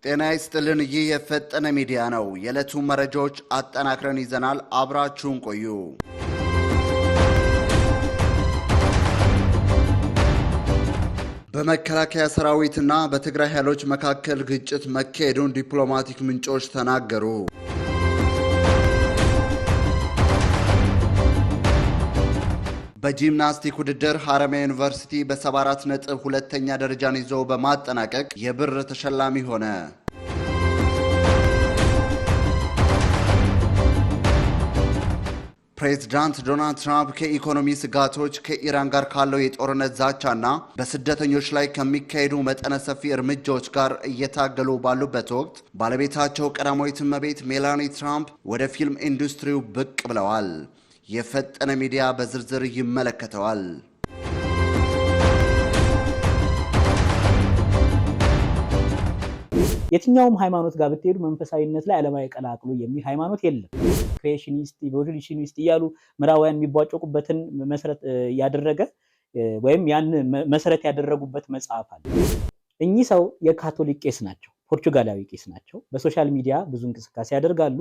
ጤና ይስጥልን ይህ የፈጠነ ሚዲያ ነው። የዕለቱ መረጃዎች አጠናክረን ይዘናል። አብራችሁን ቆዩ። በመከላከያ ሰራዊትና በትግራይ ኃይሎች መካከል ግጭት መካሄዱን ዲፕሎማቲክ ምንጮች ተናገሩ። በጂምናስቲክ ውድድር ሐረማያ ዩኒቨርሲቲ በ74 ነጥብ ሁለተኛ ደረጃን ይዞ በማጠናቀቅ የብር ተሸላሚ ሆነ። ፕሬዝዳንት ዶናልድ ትራምፕ ከኢኮኖሚ ስጋቶች ከኢራን ጋር ካለው የጦርነት ዛቻና በስደተኞች ላይ ከሚካሄዱ መጠነ ሰፊ እርምጃዎች ጋር እየታገሉ ባሉበት ወቅት ባለቤታቸው ቀዳማዊት እመቤት ሜላኒ ትራምፕ ወደ ፊልም ኢንዱስትሪው ብቅ ብለዋል። የፈጠነ ሚዲያ በዝርዝር ይመለከተዋል። የትኛውም ሃይማኖት ጋር ብትሄዱ መንፈሳዊነት ላይ ዓለማዊ ቀላቅሉ የሚል ሃይማኖት የለም። ክሬሽኒስት ኢቮሉሽኒስት እያሉ ምዕራባውያን የሚቧጨቁበትን መሰረት ያደረገ ወይም ያን መሰረት ያደረጉበት መጽሐፍ አለ። እኚህ ሰው የካቶሊክ ቄስ ናቸው፣ ፖርቹጋላዊ ቄስ ናቸው። በሶሻል ሚዲያ ብዙ እንቅስቃሴ ያደርጋሉ።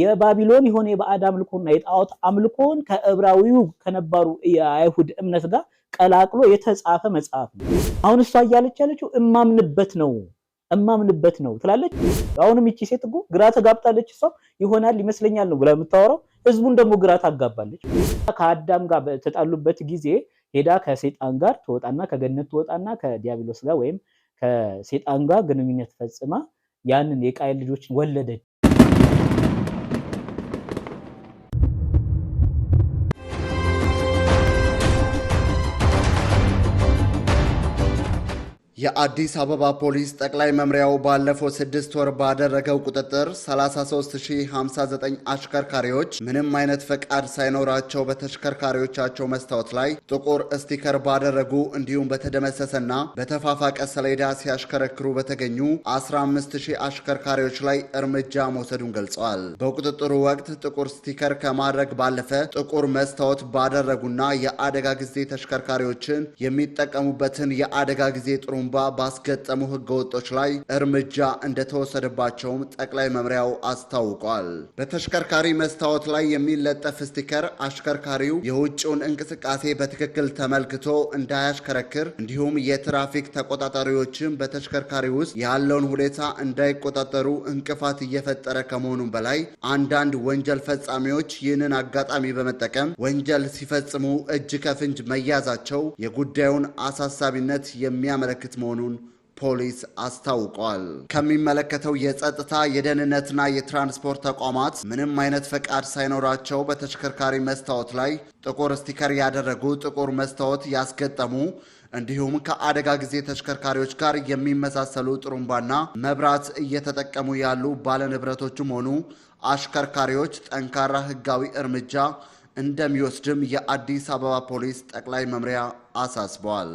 የባቢሎን የሆነ የባዕድ አምልኮና የጣዖት አምልኮን ከዕብራዊው ከነባሩ የአይሁድ እምነት ጋር ቀላቅሎ የተጻፈ መጽሐፍ ነው። አሁን እሷ እያለች ያለችው እማምንበት ነው ትላለች። አሁንም እቺ ሴት እኮ ግራ ተጋብታለች። እሷ ይሆናል ይመስለኛል ነው ብላ የምታወራው፣ ህዝቡን ደግሞ ግራ ታጋባለች። ከአዳም ጋር ተጣሉበት ጊዜ ሄዳ ከሰይጣን ጋር ትወጣና ከገነት ትወጣና ከዲያብሎስ ጋር ወይም ከሰይጣን ጋር ግንኙነት ፈጽማ ያንን የቃየል ልጆችን ወለደች። የአዲስ አበባ ፖሊስ ጠቅላይ መምሪያው ባለፈው 6 ወር ባደረገው ቁጥጥር 33059 አሽከርካሪዎች ምንም አይነት ፈቃድ ሳይኖራቸው በተሽከርካሪዎቻቸው መስታወት ላይ ጥቁር ስቲከር ባደረጉ እንዲሁም በተደመሰሰና በተፋፋቀ ሰሌዳ ሲያሽከረክሩ በተገኙ 15000 አሽከርካሪዎች ላይ እርምጃ መውሰዱን ገልጸዋል። በቁጥጥሩ ወቅት ጥቁር ስቲከር ከማድረግ ባለፈ ጥቁር መስታወት ባደረጉና የአደጋ ጊዜ ተሽከርካሪዎችን የሚጠቀሙበትን የአደጋ ጊዜ ጥሩምባ ባስገጠሙ ህገወጦች ላይ እርምጃ እንደተወሰደባቸውም ጠቅላይ መምሪያው አስታውቋል። በተሽከርካሪ መስታወት ላይ የሚለጠፍ ስቲከር አሽከርካሪው የውጭውን እንቅስቃሴ በትክክል ተመልክቶ እንዳያሽከረክር እንዲሁም የትራፊክ ተቆጣጣሪዎችም በተሽከርካሪ ውስጥ ያለውን ሁኔታ እንዳይቆጣጠሩ እንቅፋት እየፈጠረ ከመሆኑም በላይ አንዳንድ ወንጀል ፈጻሚዎች ይህንን አጋጣሚ በመጠቀም ወንጀል ሲፈጽሙ እጅ ከፍንጅ መያዛቸው የጉዳዩን አሳሳቢነት የሚያመለክት መሆኑን ፖሊስ አስታውቋል። ከሚመለከተው የጸጥታ የደህንነትና የትራንስፖርት ተቋማት ምንም አይነት ፈቃድ ሳይኖራቸው በተሽከርካሪ መስታወት ላይ ጥቁር ስቲከር ያደረጉ፣ ጥቁር መስታወት ያስገጠሙ እንዲሁም ከአደጋ ጊዜ ተሽከርካሪዎች ጋር የሚመሳሰሉ ጥሩምባና መብራት እየተጠቀሙ ያሉ ባለንብረቶችም ሆኑ አሽከርካሪዎች ጠንካራ ህጋዊ እርምጃ እንደሚወስድም የአዲስ አበባ ፖሊስ ጠቅላይ መምሪያ አሳስበዋል።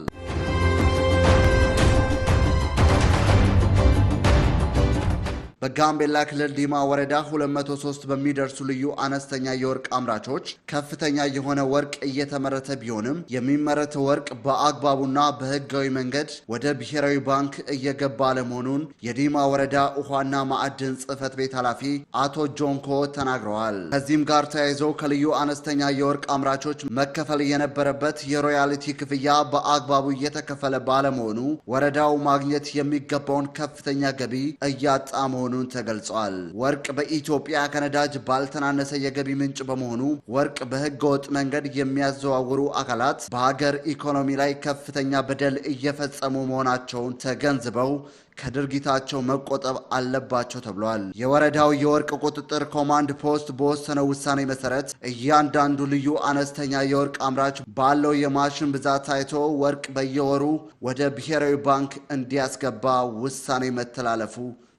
በጋምቤላ ክልል ዲማ ወረዳ 203 በሚደርሱ ልዩ አነስተኛ የወርቅ አምራቾች ከፍተኛ የሆነ ወርቅ እየተመረተ ቢሆንም የሚመረተው ወርቅ በአግባቡና በህጋዊ መንገድ ወደ ብሔራዊ ባንክ እየገባ አለመሆኑን የዲማ ወረዳ ውሃና ማዕድን ጽሕፈት ቤት ኃላፊ አቶ ጆንኮ ተናግረዋል። ከዚህም ጋር ተያይዞ ከልዩ አነስተኛ የወርቅ አምራቾች መከፈል የነበረበት የሮያልቲ ክፍያ በአግባቡ እየተከፈለ ባለመሆኑ ወረዳው ማግኘት የሚገባውን ከፍተኛ ገቢ እያጣ መሆኑን ተገልጿል። ወርቅ በኢትዮጵያ ከነዳጅ ባልተናነሰ የገቢ ምንጭ በመሆኑ ወርቅ በህገወጥ መንገድ የሚያዘዋውሩ አካላት በሀገር ኢኮኖሚ ላይ ከፍተኛ በደል እየፈጸሙ መሆናቸውን ተገንዝበው ከድርጊታቸው መቆጠብ አለባቸው ተብሏል። የወረዳው የወርቅ ቁጥጥር ኮማንድ ፖስት በወሰነው ውሳኔ መሰረት እያንዳንዱ ልዩ አነስተኛ የወርቅ አምራች ባለው የማሽን ብዛት ታይቶ ወርቅ በየወሩ ወደ ብሔራዊ ባንክ እንዲያስገባ ውሳኔ መተላለፉ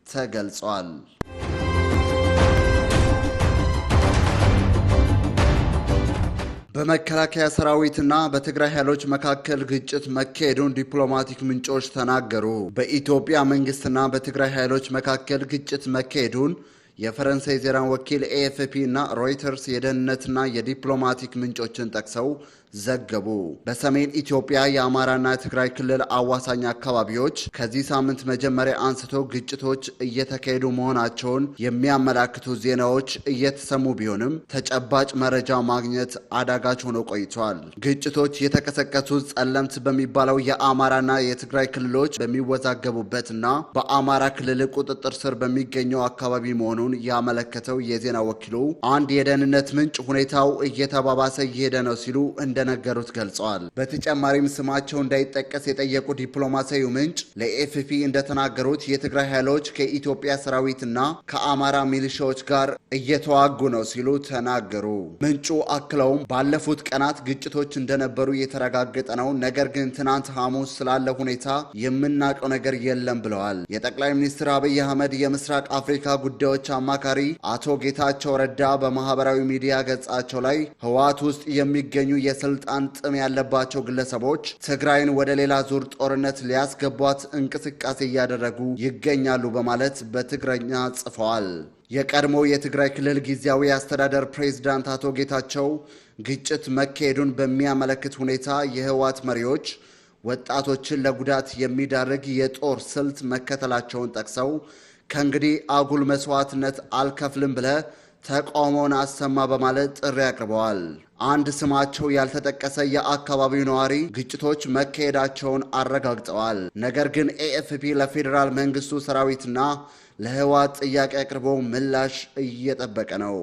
ተገልጿል። በመከላከያ ሰራዊትና በትግራይ ኃይሎች መካከል ግጭት መካሄዱን ዲፕሎማቲክ ምንጮች ተናገሩ። በኢትዮጵያ መንግስትና በትግራይ ኃይሎች መካከል ግጭት መካሄዱን የፈረንሳይ ዜና ወኪል ኤኤፍፒ እና ሮይተርስ የደህንነትና የዲፕሎማቲክ ምንጮችን ጠቅሰው ዘገቡ። በሰሜን ኢትዮጵያ የአማራና የትግራይ ክልል አዋሳኝ አካባቢዎች ከዚህ ሳምንት መጀመሪያ አንስቶ ግጭቶች እየተካሄዱ መሆናቸውን የሚያመላክቱ ዜናዎች እየተሰሙ ቢሆንም ተጨባጭ መረጃ ማግኘት አዳጋች ሆኖ ቆይቷል። ግጭቶች የተቀሰቀሱት ጸለምት በሚባለው የአማራና የትግራይ ክልሎች በሚወዛገቡበትና በአማራ ክልል ቁጥጥር ስር በሚገኘው አካባቢ መሆኑን ያመለከተው የዜና ወኪሉ አንድ የደህንነት ምንጭ ሁኔታው እየተባባሰ እየሄደ ነው ሲሉ እንደነገሩት ገልጸዋል። በተጨማሪም ስማቸው እንዳይጠቀስ የጠየቁ ዲፕሎማሲያዊ ምንጭ ለኤፍፒ እንደተናገሩት የትግራይ ኃይሎች ከኢትዮጵያ ሰራዊትና ከአማራ ሚሊሻዎች ጋር እየተዋጉ ነው ሲሉ ተናገሩ። ምንጩ አክለውም ባለፉት ቀናት ግጭቶች እንደነበሩ የተረጋገጠ ነው፣ ነገር ግን ትናንት ሐሙስ ስላለ ሁኔታ የምናውቀው ነገር የለም ብለዋል። የጠቅላይ ሚኒስትር አብይ አህመድ የምስራቅ አፍሪካ ጉዳዮች አማካሪ አቶ ጌታቸው ረዳ በማህበራዊ ሚዲያ ገጻቸው ላይ ህወሓት ውስጥ የሚገኙ የስልጣን ጥም ያለባቸው ግለሰቦች ትግራይን ወደ ሌላ ዙር ጦርነት ሊያስገቧት እንቅስቃሴ እያደረጉ ይገኛሉ በማለት በትግረኛ ጽፈዋል። የቀድሞ የትግራይ ክልል ጊዜያዊ አስተዳደር ፕሬዝዳንት አቶ ጌታቸው ግጭት መካሄዱን በሚያመለክት ሁኔታ የህወሓት መሪዎች ወጣቶችን ለጉዳት የሚዳርግ የጦር ስልት መከተላቸውን ጠቅሰው ከእንግዲህ አጉል መስዋዕትነት አልከፍልም ብለ ተቃውሞውን አሰማ በማለት ጥሪ አቅርበዋል። አንድ ስማቸው ያልተጠቀሰ የአካባቢው ነዋሪ ግጭቶች መካሄዳቸውን አረጋግጠዋል። ነገር ግን ኤኤፍፒ ለፌዴራል መንግስቱ ሰራዊትና ለህወሓት ጥያቄ አቅርቦ ምላሽ እየጠበቀ ነው።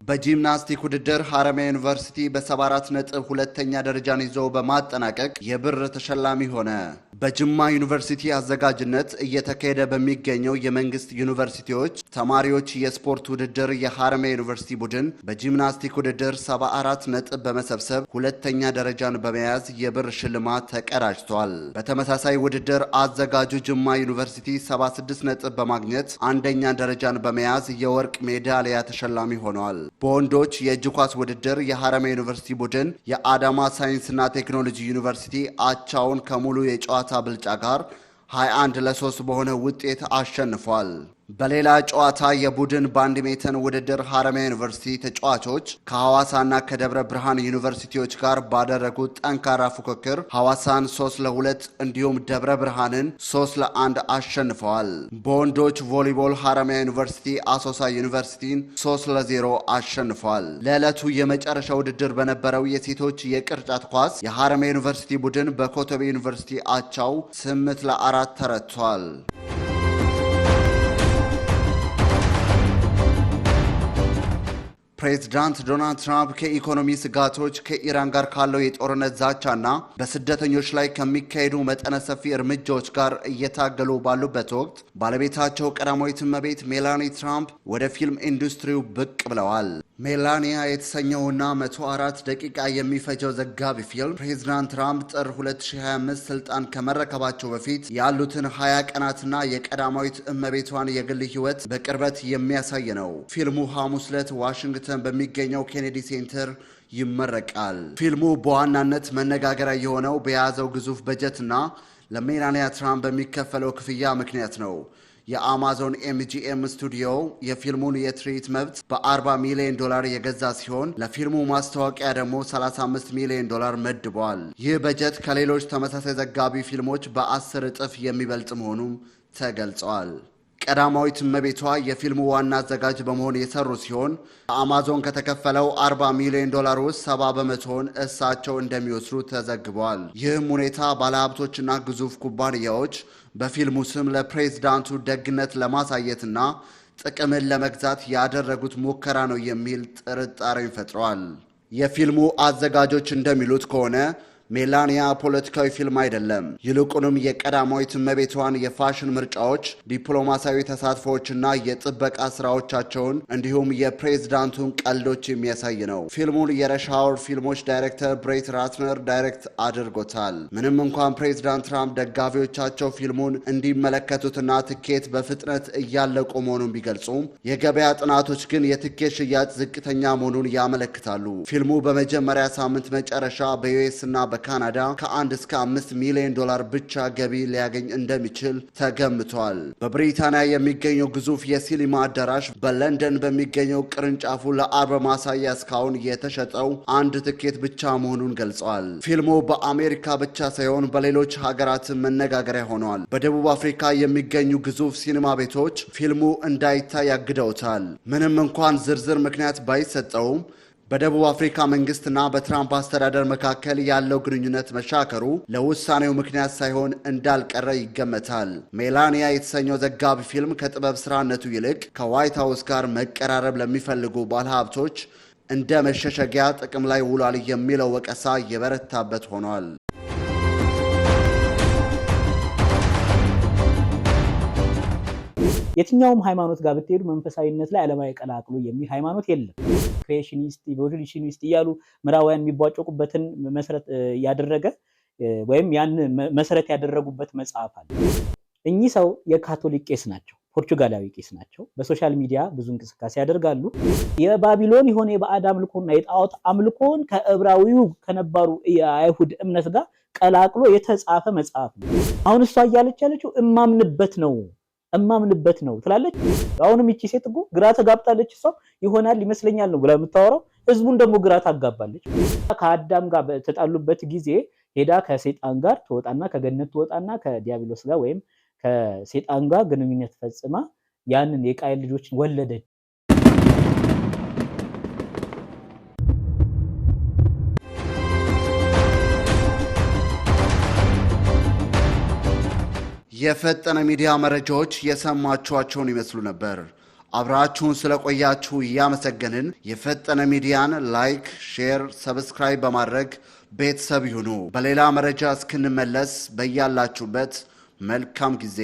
በጂምናስቲክ ውድድር ሐረማያ ዩኒቨርሲቲ በ74 ነጥብ ሁለተኛ ደረጃን ይዞ በማጠናቀቅ የብር ተሸላሚ ሆነ። በጅማ ዩኒቨርሲቲ አዘጋጅነት እየተካሄደ በሚገኘው የመንግስት ዩኒቨርሲቲዎች ተማሪዎች የስፖርት ውድድር የሐረማያ ዩኒቨርሲቲ ቡድን በጂምናስቲክ ውድድር 74 ነጥብ በመሰብሰብ ሁለተኛ ደረጃን በመያዝ የብር ሽልማት ተቀዳጅቷል። በተመሳሳይ ውድድር አዘጋጁ ጅማ ዩኒቨርሲቲ 76 ነጥብ በማግኘት አንደኛ ደረጃን በመያዝ የወርቅ ሜዳሊያ ተሸላሚ ሆኗል። በወንዶች የእጅ ኳስ ውድድር የሐረማያ ዩኒቨርሲቲ ቡድን የአዳማ ሳይንስና ቴክኖሎጂ ዩኒቨርሲቲ አቻውን ከሙሉ የጨዋታ ብልጫ ጋር 21-3 በሆነ ውጤት አሸንፏል። በሌላ ጨዋታ የቡድን ባድሚንተን ውድድር ሐረማያ ዩኒቨርሲቲ ተጫዋቾች ከሐዋሳና ከደብረ ብርሃን ዩኒቨርሲቲዎች ጋር ባደረጉት ጠንካራ ፉክክር ሐዋሳን 3-2 እንዲሁም ደብረ ብርሃንን 3-1 አሸንፈዋል። በወንዶች ቮሊቦል ሐረማያ ዩኒቨርሲቲ አሶሳ ዩኒቨርሲቲን 3-0 አሸንፏል። ለዕለቱ የመጨረሻ ውድድር በነበረው የሴቶች የቅርጫት ኳስ የሐረማያ ዩኒቨርሲቲ ቡድን በኮተቤ ዩኒቨርሲቲ አቻው 8-4 ተረቷል። ፕሬዝዳንት ዶናልድ ትራምፕ ከኢኮኖሚ ስጋቶች ከኢራን ጋር ካለው የጦርነት ዛቻና በስደተኞች ላይ ከሚካሄዱ መጠነ ሰፊ እርምጃዎች ጋር እየታገሉ ባሉበት ወቅት ባለቤታቸው ቀዳማዊት እመቤት ሜላኒ ትራምፕ ወደ ፊልም ኢንዱስትሪው ብቅ ብለዋል። ሜላኒያ የተሰኘውና 104 ደቂቃ የሚፈጀው ዘጋቢ ፊልም ፕሬዝዳንት ትራምፕ ጥር 2025 ስልጣን ከመረከባቸው በፊት ያሉትን 20 ቀናትና የቀዳማዊት እመቤቷን የግል ሕይወት በቅርበት የሚያሳይ ነው። ፊልሙ ሐሙስ ዕለት ዋሽንግተን በሚገኘው ኬኔዲ ሴንተር ይመረቃል። ፊልሙ በዋናነት መነጋገሪያ የሆነው በያዘው ግዙፍ በጀትና ለሜላኒያ ትራምፕ በሚከፈለው ክፍያ ምክንያት ነው። የአማዞን ኤምጂኤም ስቱዲዮ የፊልሙን የትርኢት መብት በ$40 ሚሊዮን የገዛ ሲሆን ለፊልሙ ማስታወቂያ ደግሞ $35 ሚሊዮን መድቧል። ይህ በጀት ከሌሎች ተመሳሳይ ዘጋቢ ፊልሞች በ10 እጥፍ የሚበልጥ መሆኑም ተገልጿል። ቀዳማዊት እመቤቷ የፊልሙ ዋና አዘጋጅ በመሆን የሰሩ ሲሆን አማዞን ከተከፈለው $40 ሚሊዮን ውስጥ 70% እሳቸው እንደሚወስዱ ተዘግቧል። ይህም ሁኔታ ባለሀብቶችና ግዙፍ ኩባንያዎች በፊልሙ ስም ለፕሬዝዳንቱ ደግነት ለማሳየትና ጥቅምን ለመግዛት ያደረጉት ሙከራ ነው የሚል ጥርጣሬን ፈጥሯል። የፊልሙ አዘጋጆች እንደሚሉት ከሆነ ሜላኒያ ፖለቲካዊ ፊልም አይደለም። ይልቁንም የቀዳማዊት እመቤቷን የፋሽን ምርጫዎች፣ ዲፕሎማሲያዊ ተሳትፎዎችና የጥበቃ ስራዎቻቸውን እንዲሁም የፕሬዝዳንቱን ቀልዶች የሚያሳይ ነው። ፊልሙን የረሽ አወር ፊልሞች ዳይሬክተር ብሬት ራትነር ዳይሬክት አድርጎታል። ምንም እንኳን ፕሬዝዳንት ትራምፕ ደጋፊዎቻቸው ፊልሙን እንዲመለከቱትና ትኬት በፍጥነት እያለቁ መሆኑን ቢገልጹም የገበያ ጥናቶች ግን የትኬት ሽያጭ ዝቅተኛ መሆኑን ያመለክታሉ። ፊልሙ በመጀመሪያ ሳምንት መጨረሻ በዩኤስ እና በካናዳ ከ1 እስከ 5 ሚሊዮን ዶላር ብቻ ገቢ ሊያገኝ እንደሚችል ተገምቷል። በብሪታንያ የሚገኘው ግዙፍ የሲኒማ አዳራሽ በለንደን በሚገኘው ቅርንጫፉ ለአርብ ማሳያ እስካሁን የተሸጠው አንድ ትኬት ብቻ መሆኑን ገልጸዋል። ፊልሙ በአሜሪካ ብቻ ሳይሆን በሌሎች ሀገራት መነጋገሪያ ሆኗል። በደቡብ አፍሪካ የሚገኙ ግዙፍ ሲኒማ ቤቶች ፊልሙ እንዳይታይ ያግደውታል። ምንም እንኳን ዝርዝር ምክንያት ባይሰጠውም በደቡብ አፍሪካ መንግስትና በትራምፕ አስተዳደር መካከል ያለው ግንኙነት መሻከሩ ለውሳኔው ምክንያት ሳይሆን እንዳልቀረ ይገመታል። ሜላኒያ የተሰኘው ዘጋቢ ፊልም ከጥበብ ስራነቱ ይልቅ ከዋይት ሃውስ ጋር መቀራረብ ለሚፈልጉ ባለሀብቶች እንደ መሸሸጊያ ጥቅም ላይ ውሏል የሚለው ወቀሳ የበረታበት ሆኗል። የትኛውም ሃይማኖት ጋር ብትሄዱ መንፈሳዊነት ላይ ዓለማዊ ቀላቅሉ የሚል ሃይማኖት የለም። ክሬሽኒስት ኢቮሉሽኒስት እያሉ ምዕራባውያን የሚቧጨቁበትን መሰረት ያደረገ ወይም ያን መሰረት ያደረጉበት መጽሐፍ አለ። እኚህ ሰው የካቶሊክ ቄስ ናቸው፣ ፖርቹጋላዊ ቄስ ናቸው። በሶሻል ሚዲያ ብዙ እንቅስቃሴ ያደርጋሉ። የባቢሎን የሆነ የባዕድ አምልኮና የጣዖት አምልኮን ከዕብራዊው ከነባሩ የአይሁድ እምነት ጋር ቀላቅሎ የተጻፈ መጽሐፍ ነው። አሁን እሷ እያለች ያለችው እማምንበት ነው ትላለች። አሁንም እቺ ሴት እኮ ግራ ተጋብታለች። እሷ ይሆናል ይመስለኛል ነው ብላ የምታወራው፣ ህዝቡን ደግሞ ግራ ታጋባለች። ከአዳም ጋር በተጣሉበት ጊዜ ሄዳ ከሰይጣን ጋር ትወጣና ከገነት ትወጣና ከዲያብሎስ ጋር ወይም ከሰይጣን ጋር ግንኙነት ፈጽማ ያንን የቃየል ልጆችን ወለደች። የፈጠነ ሚዲያ መረጃዎች የሰማችኋቸውን ይመስሉ ነበር። አብራችሁን ስለቆያችሁ እያመሰገንን የፈጠነ ሚዲያን ላይክ፣ ሼር፣ ሰብስክራይብ በማድረግ ቤተሰብ ይሁኑ። በሌላ መረጃ እስክንመለስ በያላችሁበት መልካም ጊዜ